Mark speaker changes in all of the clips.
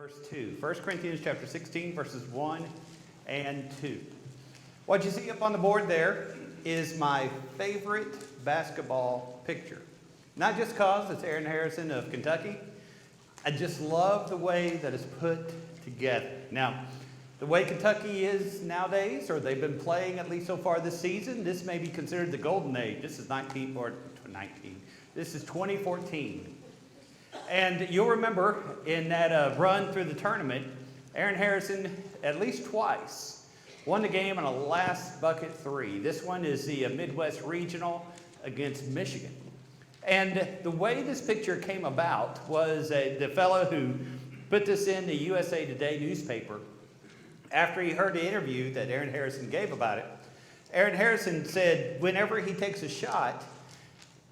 Speaker 1: verse 2. 1 Corinthians chapter 16, verses 1 and 2. What you see up on the board there is my favorite basketball picture. Not just because it's Aaron Harrison of Kentucky. I just love the way that it's put together. Now, the way Kentucky is nowadays, or they've been playing at least so far this season, this may be considered the golden age. This is 2019. This is 2014. And you'll remember in that run through the tournament, Aaron Harrison at least twice won the game on a last bucket three. This one is the Midwest Regional against Michigan. And the way this picture came about was the fellow who put this in the USA Today newspaper, after he heard the interview that Aaron Harrison gave about it, Aaron Harrison said whenever he takes a shot,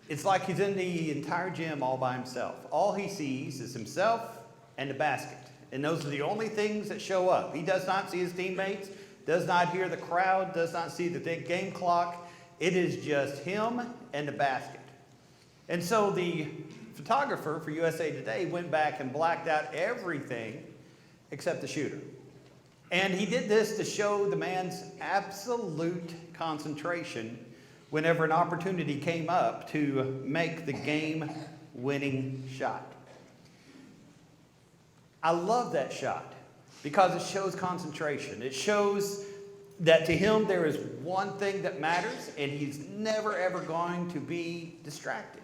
Speaker 1: it's like he's in the entire gym all by himself. All he sees is himself and the basket. And those are the only things that show up. He does not see his teammates, does not hear the crowd, does not see the game clock. It is just him and the basket. And so the photographer for USA Today went back and blacked out everything except the shooter. And he did this to show the man's absolute concentration whenever an opportunity came up to make the game-winning shot. I love that shot because it shows concentration. It shows that to him there is one thing that matters, and he's never ever going to be distracted.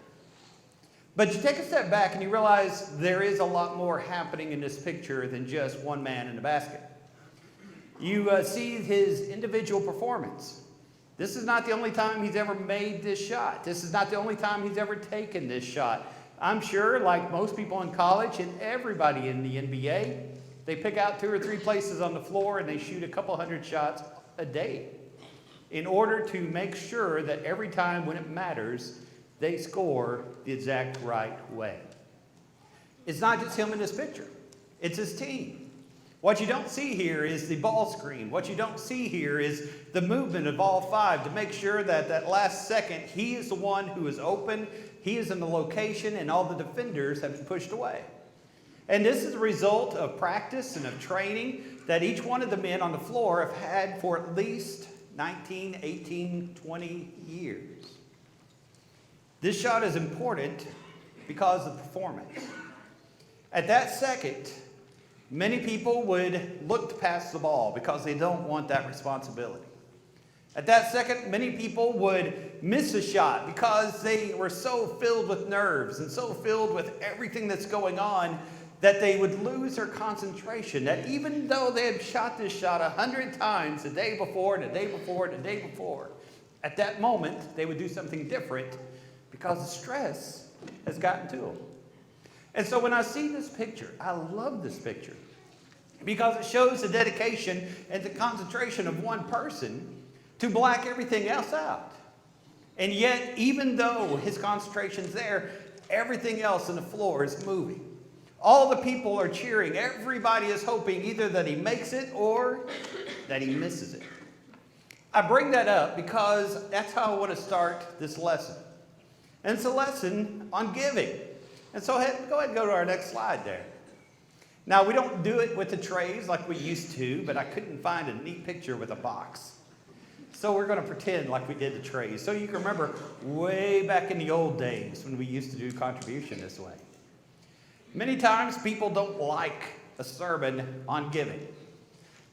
Speaker 1: But you take a step back and you realize there is a lot more happening in this picture than just one man in the basket. You see his individual performance. This is not the only time he's ever made this shot. This is not the only time he's ever taken this shot. I'm sure, like most people in college and everybody in the NBA, they pick out 2 or 3 places on the floor and they shoot a couple hundred shots a day in order to make sure that every time when it matters, they score the exact right way. It's not just him in this picture. It's his team. What you don't see here is the ball screen. What you don't see here is the movement of all 5 to make sure that that last second, he is the one who is open, he is in the location, and all the defenders have been pushed away. And this is a result of practice and of training that each one of the men on the floor have had for at least 19, 18, 20 years. This shot is important because of performance. At that second, many people would look to pass the ball because they don't want that responsibility. At that second, many people would miss a shot because they were so filled with nerves and so filled with everything that's going on that they would lose their concentration. That even though they had shot this shot 100 times the day before, and the day before, and the day before, at that moment, they would do something different because the stress has gotten to them. And so when I see this picture, I love this picture because it shows the dedication and the concentration of one person to black everything else out. And yet, even though his concentration's there, everything else on the floor is moving. All the people are cheering. Everybody is hoping either that he makes it or that he misses it. I bring that up because that's how I want to start this lesson. And it's a lesson on giving. And so go ahead and go to our next slide there. Now, we don't do it with the trays like we used to, but I couldn't find a neat picture with a box. So we're going to pretend like we did the trays. So you can remember way back in the old days when we used to do contribution this way. Many times people don't like a sermon on giving.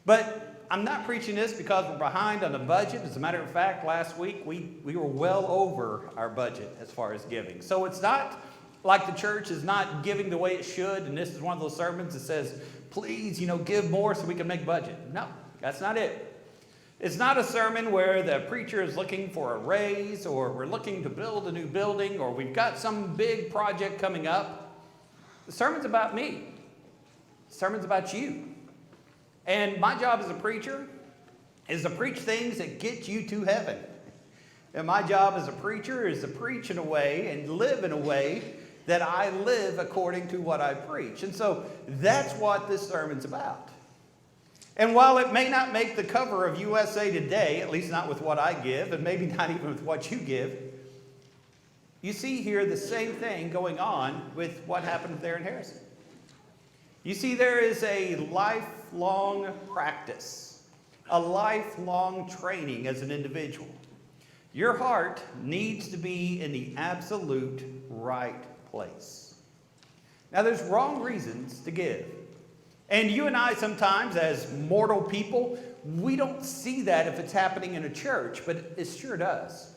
Speaker 1: But I'm not preaching this because we're behind on the budget. As a matter of fact, last week we were well over our budget as far as giving. So it's not like the church is not giving the way it should, and this is one of those sermons that says, please, give more so we can make budget. No, that's not it. It's not a sermon where the preacher is looking for a raise, or we're looking to build a new building, or we've got some big project coming up. The sermon's about me. The sermon's about you. And my job as a preacher is to preach things that get you to heaven. And my job as a preacher is to preach in a way and live in a way that I live according to what I preach. And so that's what this sermon's about. And while it may not make the cover of USA Today, at least not with what I give, and maybe not even with what you give, you see here the same thing going on with what happened with Aaron Harrison. You see, there is a lifelong practice, a lifelong training as an individual. Your heart needs to be in the absolute right place. Now, there's wrong reasons to give. And you and I sometimes, as mortal people, we don't see that if it's happening in a church, but it sure does.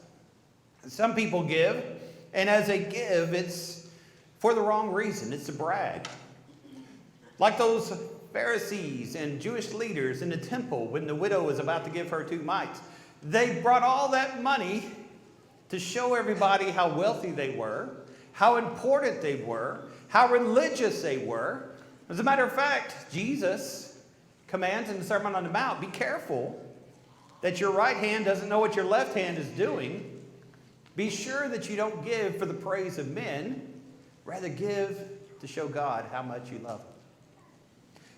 Speaker 1: Some people give, and as they give, it's for the wrong reason. It's to brag. Like those Pharisees and Jewish leaders in the temple when the widow was about to give her 2 mites. They brought all that money to show everybody how wealthy they were, how important they were, how religious they were. As a matter of fact, Jesus commands in the Sermon on the Mount, be careful that your right hand doesn't know what your left hand is doing. Be sure that you don't give for the praise of men, rather give to show God how much you love him.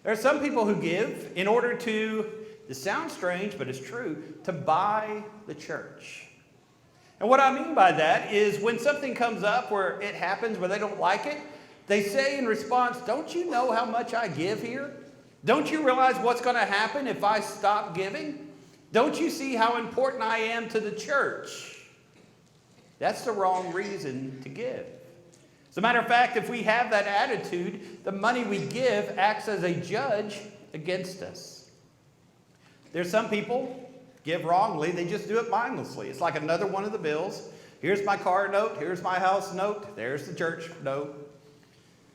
Speaker 1: There are some people who give in order to, this sounds strange, but it's true, to buy the church. And what I mean by that is when something comes up where it happens where they don't like it, they say in response, don't you know how much I give here? Don't you realize what's going to happen if I stop giving? Don't you see how important I am to the church? That's the wrong reason to give. As a matter of fact, if we have that attitude, the money we give acts as a judge against us. There's some people give wrongly. They just do it mindlessly. It's like another one of the bills. Here's my car note. Here's my house note. There's the church note.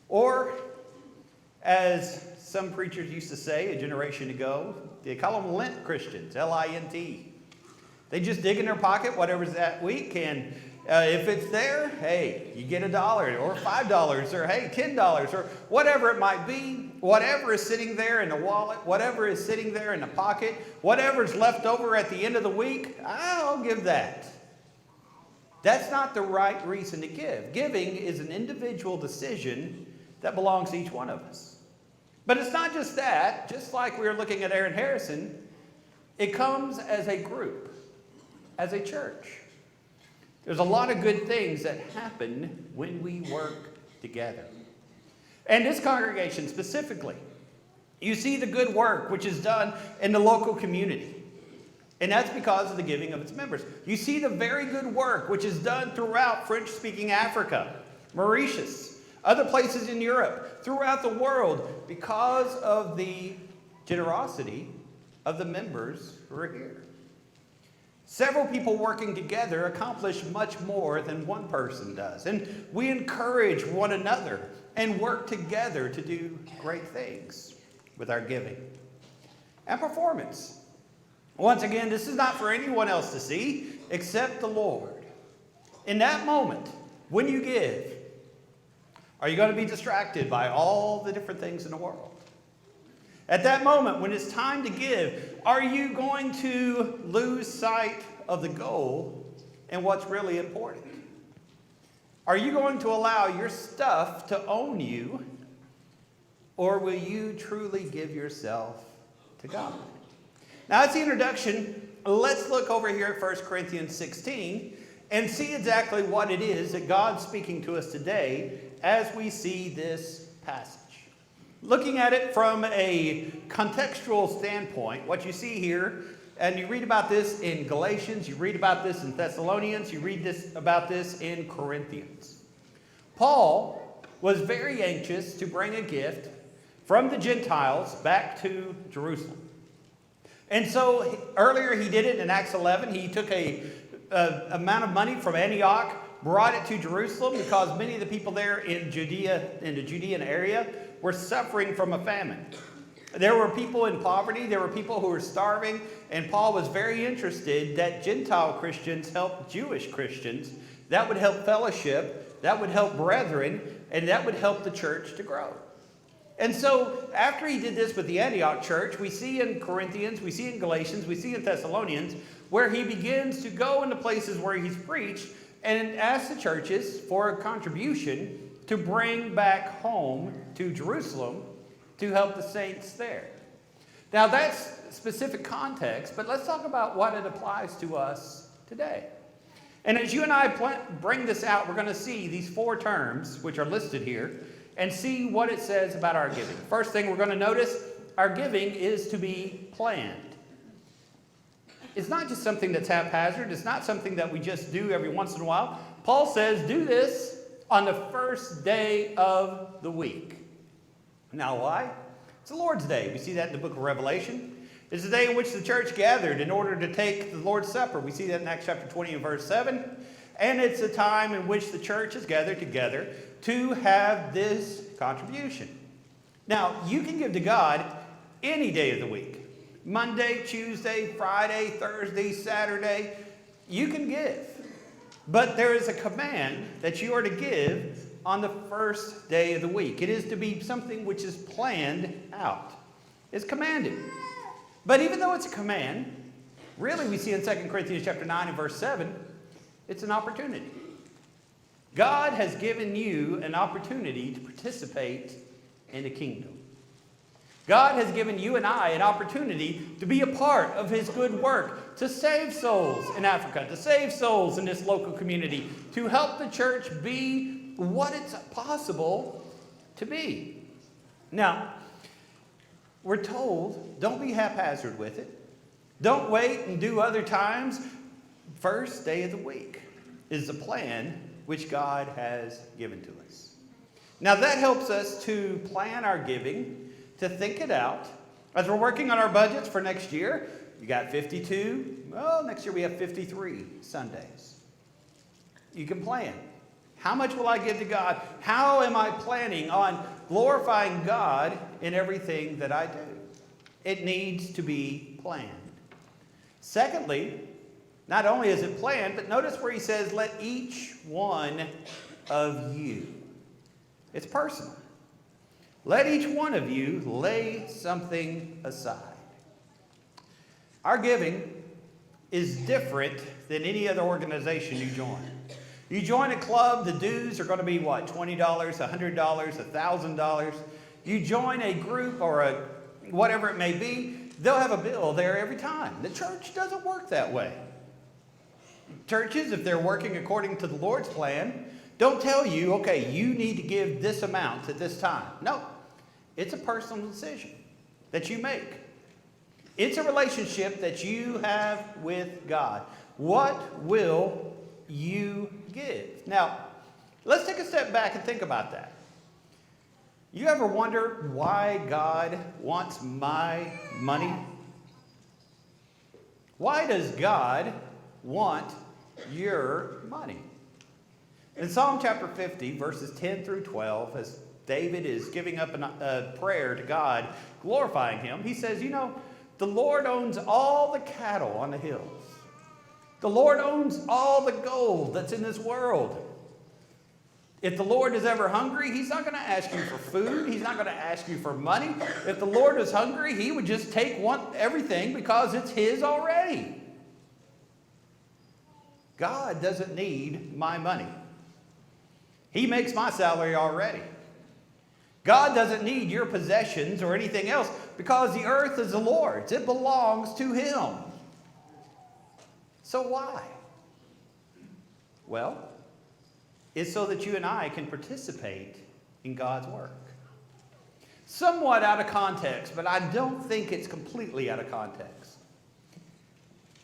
Speaker 1: Or, as some preachers used to say a generation ago, they call them Lent Christians, L-I-N-T. They just dig in their pocket whatever's that week, and if it's there, hey, you get $1 or $5 or hey, $10 or whatever it might be. Whatever is sitting there in the wallet, whatever is sitting there in the pocket, whatever's left over at the end of the week, I'll give that. That's not the right reason to give. Giving is an individual decision that belongs to each one of us. But it's not just that. Just like we were looking at Aaron Harrison, it comes as a group, as a church. There's a lot of good things that happen when we work together. And this congregation specifically, you see the good work which is done in the local community. And that's because of the giving of its members. You see the very good work which is done throughout French-speaking Africa, Mauritius, other places in Europe, throughout the world, because of the generosity of the members who are here. Several people working together accomplish much more than one person does. And we encourage one another and work together to do great things with our giving. And performance. Once again, this is not for anyone else to see except the Lord. In that moment, when you give, are you going to be distracted by all the different things in the world? At that moment, when it's time to give, are you going to lose sight of the goal and what's really important? Are you going to allow your stuff to own you, or will you truly give yourself to God? Now, that's the introduction. Let's look over here at 1 Corinthians 16 and see exactly what it is that God's speaking to us today as we see this passage. Looking at it from a contextual standpoint, what you see here, and you read about this in Galatians, you read about this in Thessalonians, you read about this in Corinthians. Paul was very anxious to bring a gift from the Gentiles back to Jerusalem. And so earlier he did it in Acts 11. He took a amount of money from Antioch, brought it to Jerusalem because many of the people there in Judea, in the Judean area, were suffering from a famine. There were people in poverty, there were people who were starving, and Paul was very interested that Gentile Christians help Jewish Christians. That would help fellowship, that would help brethren, and that would help the church to grow. And so after he did this with the Antioch church, we see in Corinthians, we see in Galatians, we see in Thessalonians, where he begins to go into places where he's preached and ask the churches for a contribution to bring back home to Jerusalem to help the saints there. Now that's specific context, but let's talk about what it applies to us today. And as you and I bring this out, we're going to see these four terms which are listed here. and see what it says about our giving. First thing we're going to notice, our giving is to be planned. It's not just something that's haphazard. It's not something that we just do every once in a while. Paul says, do this on the first day of the week. Now why? It's the Lord's Day. We see that in the book of Revelation. It's the day in which the church gathered in order to take the Lord's Supper. We see that in Acts chapter 20 and verse 7. And it's a time in which the church is gathered together to have this contribution. Now, you can give to God any day of the week. Monday, Tuesday, Friday, Thursday, Saturday. You can give. But there is a command that you are to give on the first day of the week. It is to be something which is planned out. It's commanded. But even though it's a command, really we see in 2 Corinthians chapter 9 and verse 7, it's an opportunity. God has given you an opportunity to participate in the kingdom. God has given you and I an opportunity to be a part of His good work, to save souls in Africa, to save souls in this local community, to help the church be what it's possible to be. Now, we're told, don't be haphazard with it. Don't wait and do other times. First day of the week is the plan which God has given to us. Now that helps us to plan our giving, to think it out. As we're working on our budgets for next year, you got 52. Well, next year we have 53 Sundays. You can plan. How much will I give to God? How am I planning on glorifying God in everything that I do? It needs to be planned. Secondly, not only is it planned, but notice where he says, let each one of you. It's personal. Let each one of you lay something aside. Our giving is different than any other organization you join. You join a club, the dues are going to be what? $20, $100, $1,000. You join a group or a whatever it may be, they'll have a bill there every time. The church doesn't work that way. Churches, if they're working according to the Lord's plan, don't tell you, okay, you need to give this amount at this time. No, it's a personal decision that you make. It's a relationship that you have with God. What will you give? Now, let's take a step back and think about that. You ever wonder why God wants my money? Why does God want your money? In Psalm chapter 50, verses 10 through 12, as David is giving up a prayer to God, glorifying Him, he says, you know, the Lord owns all the cattle on the hills. The Lord owns all the gold that's in this world. If the Lord is ever hungry, He's not going to ask you for food. He's not going to ask you for money. If the Lord is hungry, He would just take everything because it's His already. God doesn't need my money. He makes my salary already. God doesn't need your possessions or anything else because the earth is the Lord's. It belongs to Him. So why? Well, it's so that you and I can participate in God's work. Somewhat out of context, but I don't think it's completely out of context.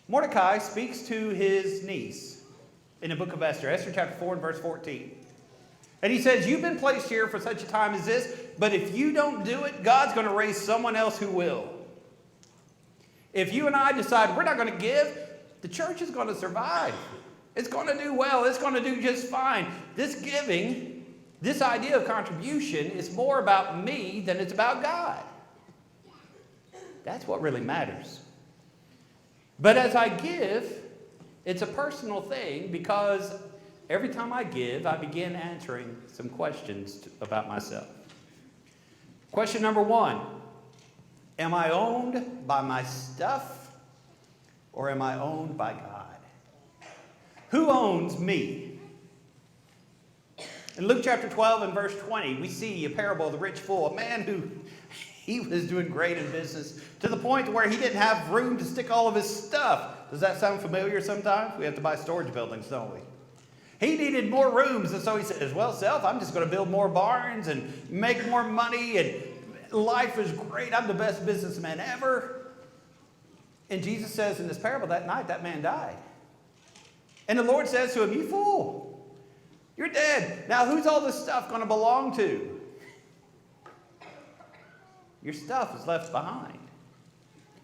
Speaker 1: Mordecai speaks to his niece in the book of Esther, Esther chapter 4 and verse 14. And he says, you've been placed here for such a time as this, but if you don't do it, God's going to raise someone else who will. If you and I decide we're not going to give, the church is going to survive. It's going to do well. It's going to do just fine. This giving, this idea of contribution is more about me than it's about God. That's what really matters. But as I give, it's a personal thing because every time I give, I begin answering some questions about myself. Question number one, am I owned by my stuff or am I owned by God? Who owns me? In Luke chapter 12 and verse 20, we see a parable of the rich fool, a man who he was doing great in business to the point where he didn't have room to stick all of his stuff. Does that sound familiar sometimes? We have to buy storage buildings, don't we? He needed more rooms, and so he says, well, self, I'm just going to build more barns and make more money, and life is great. I'm the best businessman ever. And Jesus says in this parable, that night that man died. And the Lord says to him, you fool, you're dead. Now who's all this stuff going to belong to? Your stuff is left behind.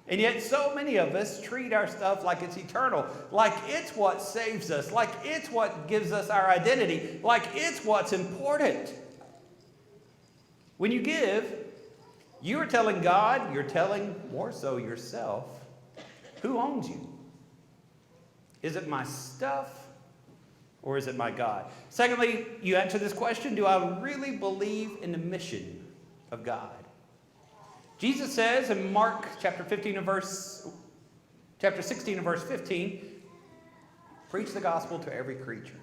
Speaker 1: And yet so many of us treat our stuff like it's eternal, like it's what saves us, like it's what gives us our identity, like it's what's important. When you give, you are telling God, you're telling more so yourself, who owns you? Is it my stuff or is it my God? Secondly, you answer this question, do I really believe in the mission of God? Jesus says in Mark chapter 16 and verse 15, preach the gospel to every creature.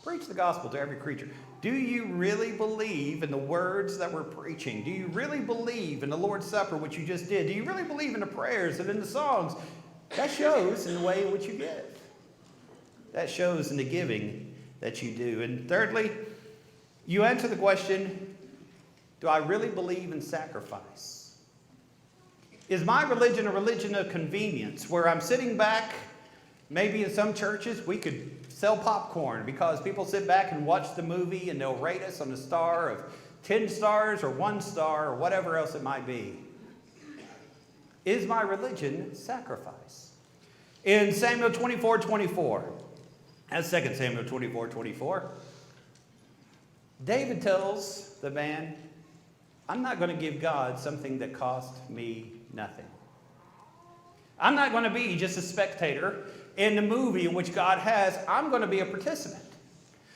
Speaker 1: Preach the gospel to every creature. Do you really believe in the words that we're preaching? Do you really believe in the Lord's Supper, which you just did? Do you really believe in the prayers and in the songs? That shows in the way in which you give. That shows in the giving that you do. And thirdly, you answer the question, do I really believe in sacrifice? Is my religion a religion of convenience where I'm sitting back? Maybe in some churches we could sell popcorn because people sit back and watch the movie and they'll rate us on a star of 10 stars or 1 star or whatever else it might be. Is my religion sacrifice? In Samuel 24:24, that's 2 Samuel 24:24, David tells the man, I'm not going to give God something that cost me nothing. I'm not going to be just a spectator in the movie in which God has. I'm going to be a participant.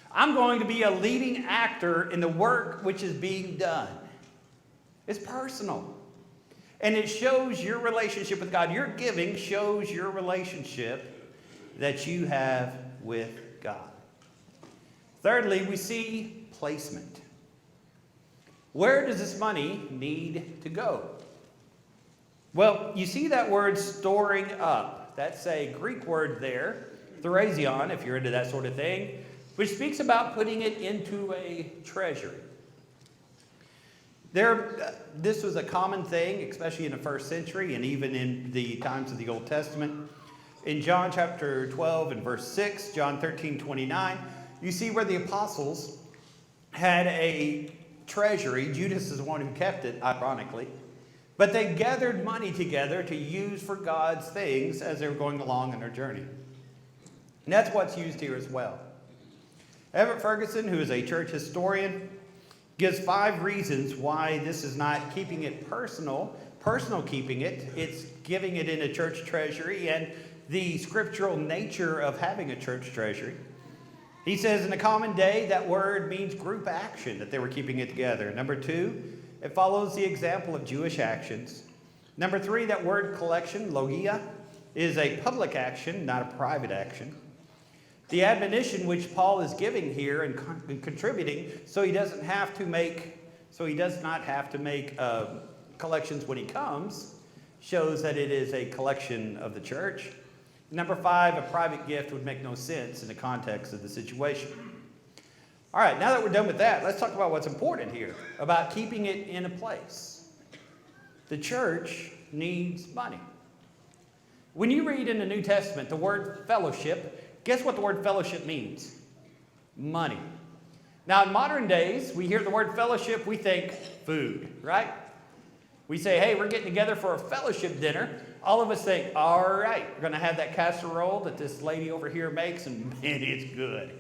Speaker 1: I'm going to be a leading actor in the work which is being done. It's personal. And it shows your relationship with God. Your giving shows your relationship that you have with God. Thirdly, we see placement. Where does this money need to go? Well, you see that word storing up. That's a Greek word there, therasion, if you're into that sort of thing, which speaks about putting it into a treasury. This was a common thing, especially in the first century and even in the times of the Old Testament. In John chapter 12 and verse 6, John 13:29, you see where the apostles had a treasury. Judas is the one who kept it, ironically. But they gathered money together to use for God's things as they were going along in their journey. And that's what's used here as well. Everett Ferguson, who is a church historian, gives 5 reasons why this is not keeping it personal keeping it. It's giving it in a church treasury and the scriptural nature of having a church treasury. He says in the common day, that word means group action, that they were keeping it together. Number 2, it follows the example of Jewish actions. Number 3, that word collection, logia, is a public action, not a private action. The admonition which Paul is giving here and contributing, so he does not have to make collections when he comes, shows that it is a collection of the church. Number 5, a private gift would make no sense in the context of the situation. All right, now that we're done with that, let's talk about what's important here, about keeping it in a place. The church needs money. When you read in the New Testament the word fellowship, guess what the word fellowship means? Money. Now, in modern days, we hear the word fellowship, we think food, right? We say, hey, we're getting together for a fellowship dinner. All of us think, all right, we're going to have that casserole that this lady over here makes, and man, it's good.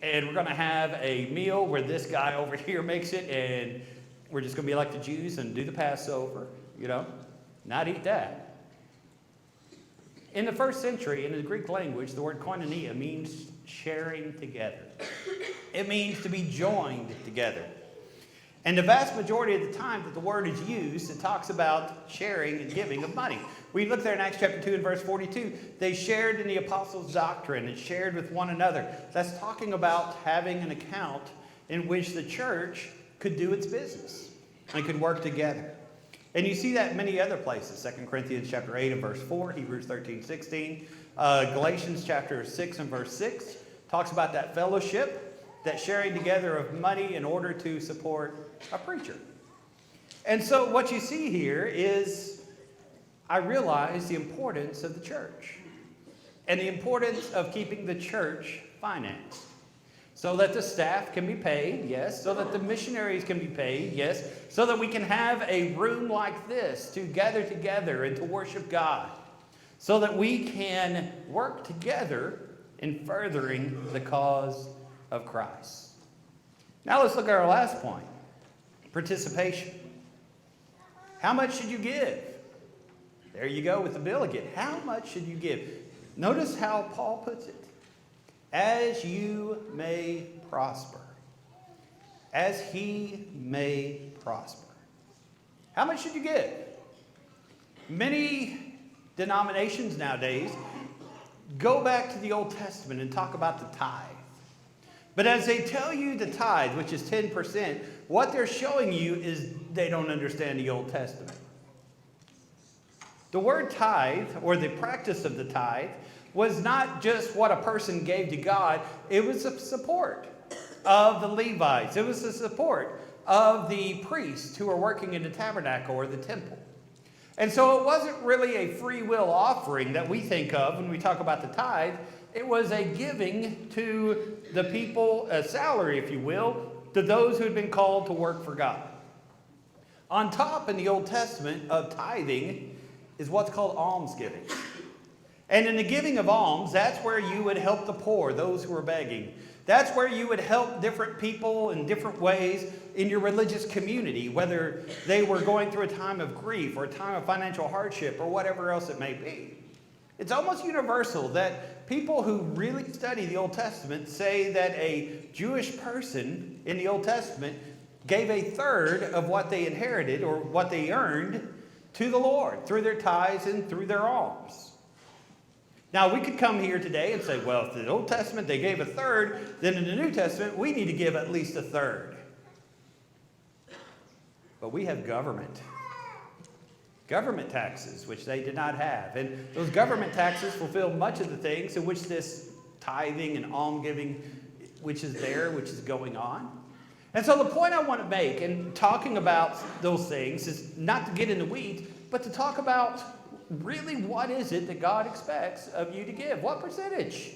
Speaker 1: And we're going to have a meal where this guy over here makes it, and we're just going to be like the Jews and do the Passover, not eat that. In the first century, in the Greek language, the word koinonia means sharing together. It means to be joined together. And the vast majority of the time that the word is used, it talks about sharing and giving of money. We look there in Acts chapter 2 and verse 42. They shared in the apostles' doctrine and shared with one another. That's talking about having an account in which the church could do its business and could work together. And you see that in many other places. 2 Corinthians chapter 8 and verse 4, Hebrews 13:16, Galatians chapter 6 and verse 6 Talks about that fellowship, that sharing together of money in order to support a preacher. And so what you see here is, I realize the importance of the church and the importance of keeping the church financed so that the staff can be paid, yes, so that the missionaries can be paid, yes, so that we can have a room like this to gather together and to worship God, so that we can work together in furthering the cause of Christ. Now let's look at our last point, participation. How much should you give? There you go with the bill again. How much should you give? Notice how Paul puts it. As you may prosper. As he may prosper. How much should you give? Many denominations nowadays go back to the Old Testament and talk about the tithe. But as they tell you the tithe, which is 10%, what they're showing you is they don't understand the Old Testament. The word tithe, or the practice of the tithe, was not just what a person gave to God. It was a support of the Levites. It was the support of the priests who were working in the tabernacle or the temple. And so it wasn't really a free will offering that we think of when we talk about the tithe. It was a giving to the people, a salary, if you will, to those who had been called to work for God. On top in the Old Testament of tithing is what's called almsgiving. And in the giving of alms, that's where you would help the poor, those who are begging. That's where you would help different people in different ways in your religious community, whether they were going through a time of grief or a time of financial hardship or whatever else it may be. It's almost universal that people who really study the Old Testament say that a Jewish person in the Old Testament gave a third of what they inherited or what they earned to the Lord through their tithes and through their alms. Now, we could come here today and say, well, if in the Old Testament they gave a third, then in the New Testament we need to give at least a third. But we have government taxes, which they did not have. And those government taxes fulfill much of the things in which this tithing and almsgiving, which is going on. And so the point I want to make in talking about those things is not to get in the weeds, but to talk about really what is it that God expects of you to give? What percentage?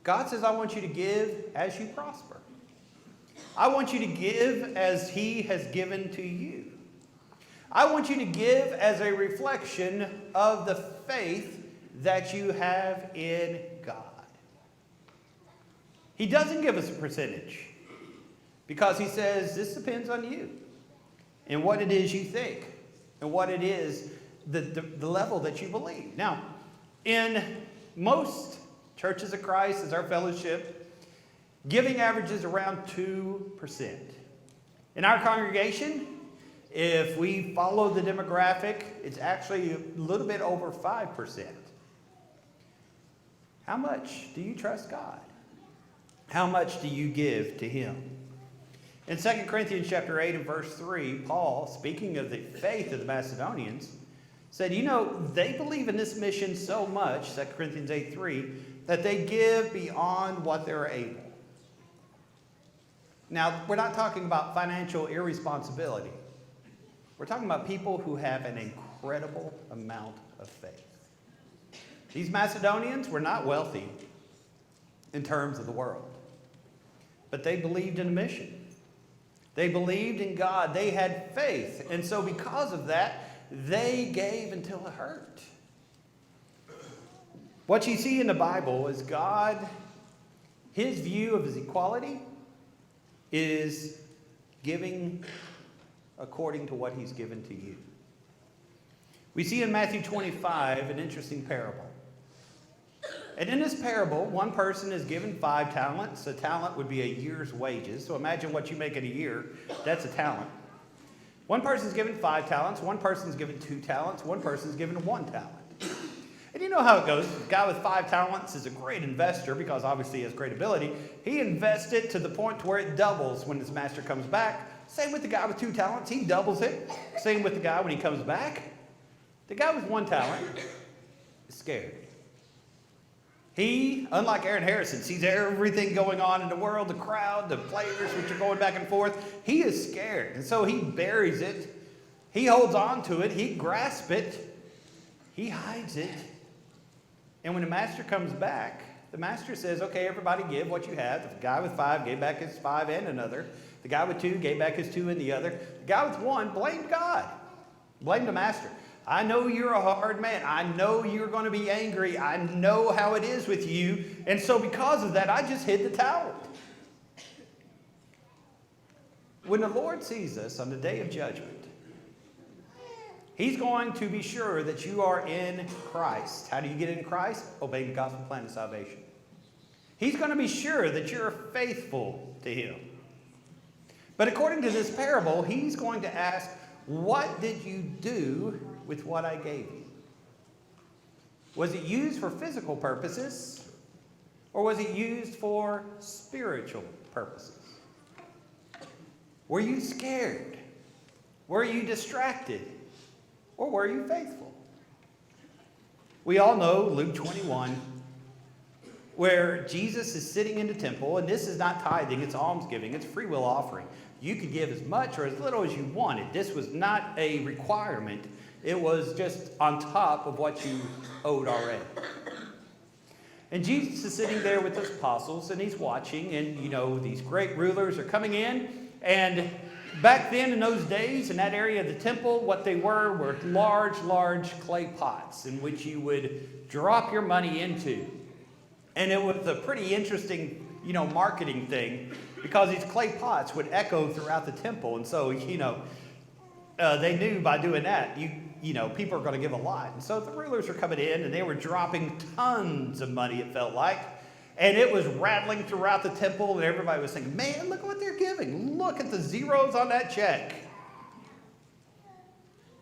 Speaker 1: God says, I want you to give as you prosper. I want you to give as he has given to you. I want you to give as a reflection of the faith that you have in God. He doesn't give us a percentage because he says this depends on you and what it is you think and what it is, the level that you believe. Now, in most churches of Christ, as our fellowship, giving averages around 2%. In our congregation, if we follow the demographic, it's actually a little bit over 5%. How much do you trust God? How much do you give to him? In 2 Corinthians chapter 8 and verse 3, Paul, speaking of the faith of the Macedonians, said, they believe in this mission so much, 2 Corinthians 8:3, that they give beyond what they're able. Now, we're not talking about financial irresponsibility. We're talking about people who have an incredible amount of faith. These Macedonians were not wealthy in terms of the world, but they believed in a mission. They believed in God. They had faith. And so because of that, they gave until it hurt. What you see in the Bible is God, his view of his equality is giving according to what he's given to you. We see in Matthew 25 an interesting parable. And in this parable, one person is given 5 talents. A talent would be a year's wages. So imagine what you make in a year. That's a talent. One person's given 5 talents. One person's given 2 talents. One person's given 1 talent. And you know how it goes. The guy with 5 talents is a great investor because obviously he has great ability. He invests it to the point to where it doubles when his master comes back. Same with the guy with 2 talents. He doubles it. Same with the guy when he comes back. The guy with 1 talent is scared. He, unlike Aaron Harrison, sees everything going on in the world, the crowd, the players which are going back and forth. He is scared. And so he buries it. He holds on to it. He grasps it. He hides it. And when the master comes back, the master says, okay, everybody give what you have. The guy with 5 gave back his 5 and another. The guy with 2 gave back his 2 and the other. The guy with 1 blamed God. Blamed the master. I know you're a hard man. I know you're going to be angry. I know how it is with you. And so because of that, I just hid the talent. When the Lord sees us on the day of judgment, He's going to be sure that you are in Christ. How do you get in Christ? Obeying the gospel plan of salvation. He's going to be sure that you're faithful to Him. But according to this parable, He's going to ask, what did you do with what I gave you? Was it used for physical purposes, or was it used for spiritual purposes? Were you scared? Were you distracted? Or were you faithful? We all know Luke 21, where Jesus is sitting in the temple, and this is not tithing, it's almsgiving, it's free will offering. You could give as much or as little as you wanted. This was not a requirement. It was just on top of what you owed already. And Jesus is sitting there with his apostles, and he's watching, and these great rulers are coming in, and back then in those days, in that area of the temple, what they were large, large clay pots in which you would drop your money into. And it was a pretty interesting, marketing thing, because these clay pots would echo throughout the temple. And so, they knew by doing that, people are going to give a lot. And so the rulers were coming in, and they were dropping tons of money, it felt like. And it was rattling throughout the temple, and everybody was thinking, man, look what they're giving. Look at the zeros on that check.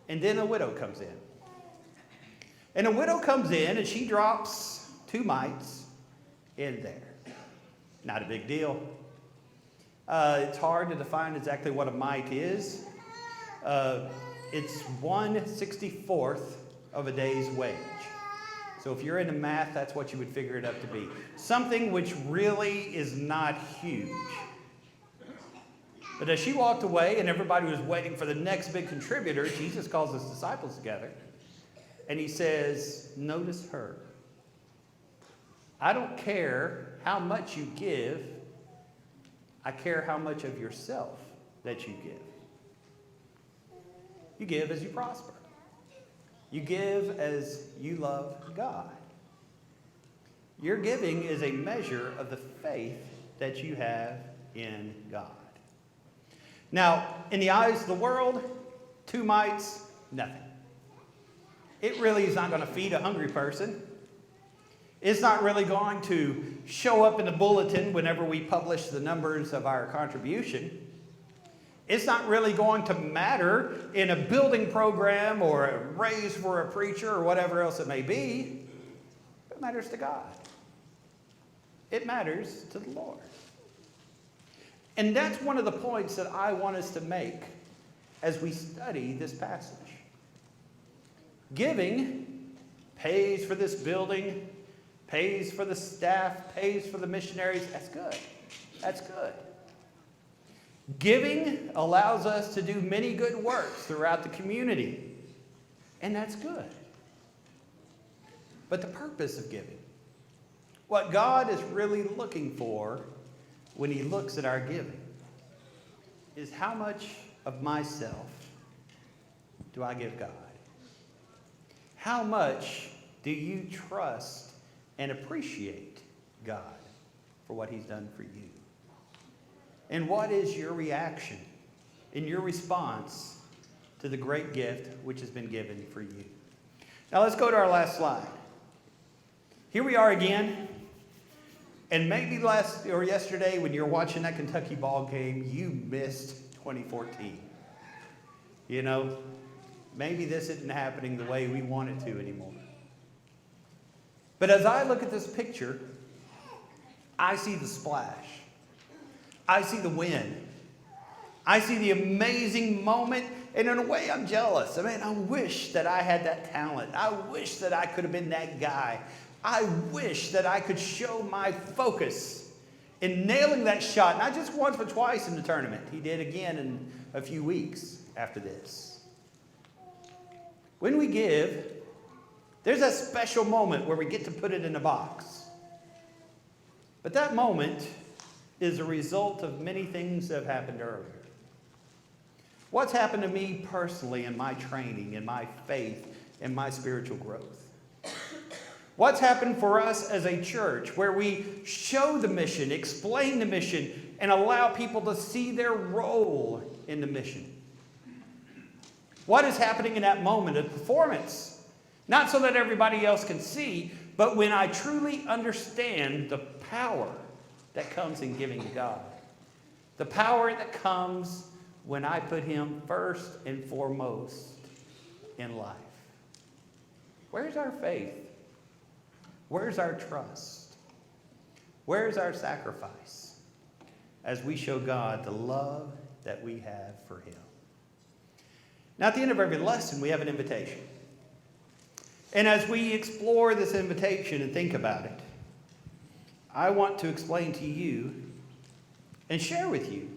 Speaker 1: And then a widow comes in. And a widow comes in, and she drops 2 mites in there. Not a big deal. It's hard to define exactly what a mite is. It's 1/64th of a day's wage. So if you're into math, that's what you would figure it up to be. Something which really is not huge. But as she walked away and everybody was waiting for the next big contributor, Jesus calls his disciples together and he says, notice her. I don't care how much you give. I care how much of yourself that you give. You give as you prosper. You give as you love God. Your giving is a measure of the faith that you have in God. Now, in the eyes of the world, 2 mites, nothing. It really is not going to feed a hungry person. It's not really going to show up in the bulletin whenever we publish the numbers of our contribution. It's not really going to matter in a building program or a raise for a preacher or whatever else it may be. It matters to God. It matters to the Lord. And that's one of the points that I want us to make as we study this passage. Giving pays for this building, pays for the staff, pays for the missionaries. That's good. That's good. Giving allows us to do many good works throughout the community, and that's good. But the purpose of giving, what God is really looking for when He looks at our giving, is how much of myself do I give God? How much do you trust and appreciate God for what He's done for you? And what is your reaction and your response to the great gift which has been given for you? Now let's go to our last slide. Here we are again. And maybe yesterday when you're watching that Kentucky ball game, you missed 2014. Maybe this isn't happening the way we want it to anymore. But as I look at this picture, I see the splash. I see the win. I see the amazing moment, and in a way I'm jealous. I wish that I had that talent. I wish that I could have been that guy. I wish that I could show my focus in nailing that shot, not just once but twice in the tournament. He did again in a few weeks after this. When we give, there's a special moment where we get to put it in a box. But that moment is a result of many things that have happened earlier. What's happened to me personally in my training, in my faith, in my spiritual growth? What's happened for us as a church where we show the mission, explain the mission, and allow people to see their role in the mission? What is happening in that moment of performance? Not so that everybody else can see, but when I truly understand the power that comes in giving to God. The power that comes when I put Him first and foremost in life. Where's our faith? Where's our trust? Where's our sacrifice as we show God the love that we have for Him? Now, at the end of every lesson, we have an invitation. And as we explore this invitation and think about it, I want to explain to you and share with you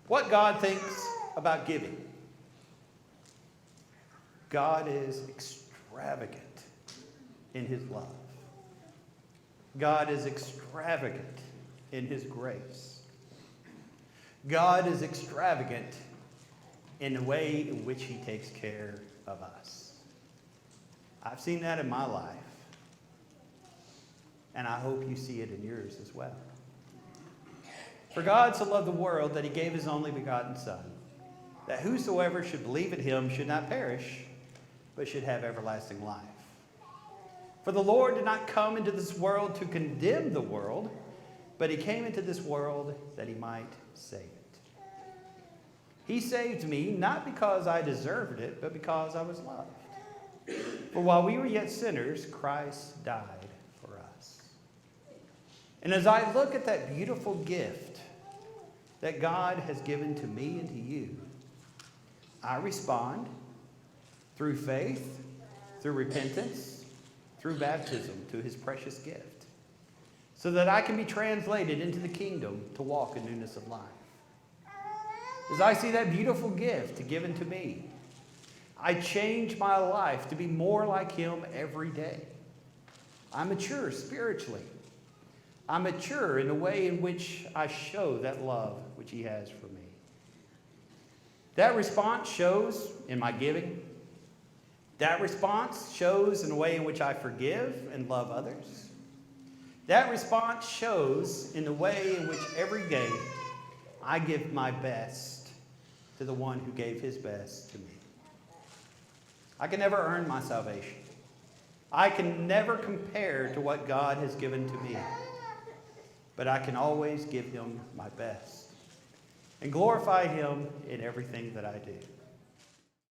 Speaker 1: what God thinks about giving. God is extravagant in His love. God is extravagant in His grace. God is extravagant in the way in which He takes care of us. I've seen that in my life, and I hope you see it in yours as well. For God so loved the world that He gave His only begotten Son, that whosoever should believe in Him should not perish, but should have everlasting life. For the Lord did not come into this world to condemn the world, but He came into this world that He might save it. He saved me not because I deserved it, but because I was loved. For while we were yet sinners, Christ died for us. And as I look at that beautiful gift that God has given to me and to you, I respond through faith, through repentance, through baptism to His precious gift, so that I can be translated into the kingdom to walk in newness of life. As I see that beautiful gift given to me, I change my life to be more like Him every day. I mature spiritually. I mature in the way in which I show that love which He has for me. That response shows in my giving. That response shows in the way in which I forgive and love others. That response shows in the way in which every day I give my best to the one who gave His best to me. I can never earn my salvation. I can never compare to what God has given to me. But I can always give Him my best and glorify Him in everything that I do.